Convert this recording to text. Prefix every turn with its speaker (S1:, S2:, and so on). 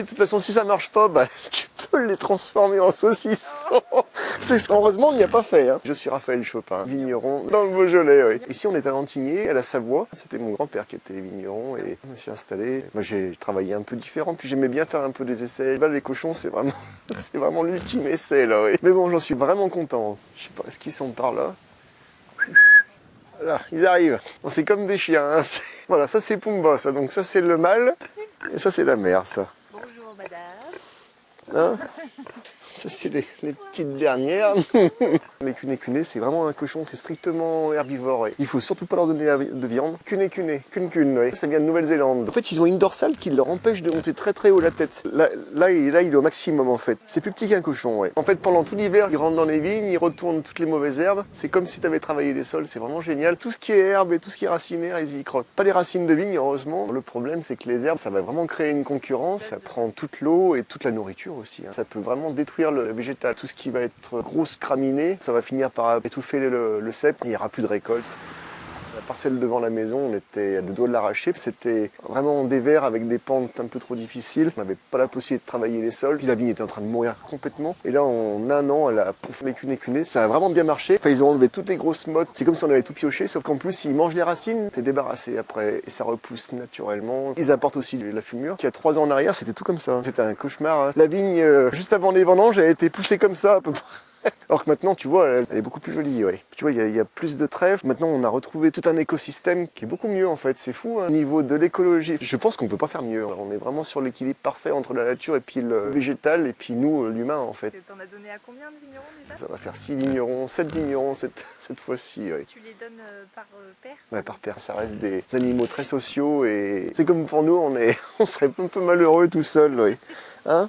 S1: De toute façon, si ça marche pas, bah, tu peux les transformer en saucissons. Heureusement, on n'y a pas fait. Hein. Je suis Raphaël Chopin, vigneron dans le Beaujolais. Oui. Ici, on est à Lantigné, à la Savoie. C'était mon grand-père qui était vigneron et je me suis installé. Moi, j'ai travaillé un peu différent, puis j'aimais bien faire un peu des essais. Là, les cochons, c'est vraiment l'ultime essai, là. Oui. Mais bon, j'en suis vraiment content. Je sais pas, est-ce qu'ils sont par là? Voilà, ils arrivent. Bon, c'est comme des chiens. Hein. Voilà, ça c'est Pumba, ça. Donc ça c'est le mâle et ça c'est la mère, ça.
S2: Bonjour madame.
S1: Hein, ça c'est les petites dernières. Les cuné, c'est vraiment un cochon qui est strictement herbivore. Ouais. Il faut surtout pas leur donner de viande. Cuné, ouais. Ça vient de Nouvelle-Zélande. En fait, ils ont une dorsale qui leur empêche de monter très très haut la tête. Là, il est au maximum en fait. C'est plus petit qu'un cochon, ouais. En fait, pendant tout l'hiver, ils rentrent dans les vignes, ils retournent toutes les mauvaises herbes. C'est comme si tu avais travaillé les sols, c'est vraiment génial. Tout ce qui est herbe et tout ce qui est racinaire, ils y crottent. Pas les racines de vigne, heureusement. Le problème, c'est que les herbes, ça va vraiment créer une concurrence. Ça prend toute l'eau et toute la nourriture aussi. Hein. Ça peut vraiment détruire le végétal. Tout ce qui va être grosse graminée, ça va finir par étouffer le cep, il n'y aura plus de récolte. La parcelle devant la maison, on était à deux doigts de l'arracher. C'était vraiment des verres avec des pentes un peu trop difficiles. On n'avait pas la possibilité de travailler les sols. Puis la vigne était en train de mourir complètement. Et là, en un an, elle a cuné. Ça a vraiment bien marché. Enfin, ils ont enlevé toutes les grosses mottes. C'est comme si on avait tout pioché, sauf qu'en plus, ils mangent les racines. T'es débarrassé après. Et ça repousse naturellement. Ils apportent aussi de la fumure. Il y a 3 ans en arrière, c'était tout comme ça. C'était un cauchemar. Hein. La vigne, juste avant les vendanges, elle a été poussée comme ça à peu près. Alors que maintenant, tu vois, elle est beaucoup plus jolie, ouais. Tu vois, il y a plus de trèfle. Maintenant, on a retrouvé tout un écosystème qui est beaucoup mieux, en fait. C'est fou, hein. Au niveau de l'écologie, je pense qu'on peut pas faire mieux. On est vraiment sur l'équilibre parfait entre la nature et puis le végétal, et puis nous, l'humain, en fait.
S2: T'en as donné à combien de vignerons déjà?
S1: Ça va faire 6 vignerons, 7 vignerons cette fois-ci, ouais.
S2: Tu les donnes par paire?
S1: Ouais, par paire, ça reste des animaux très sociaux, et c'est comme pour nous, on serait un peu malheureux tout seul, oui. Hein?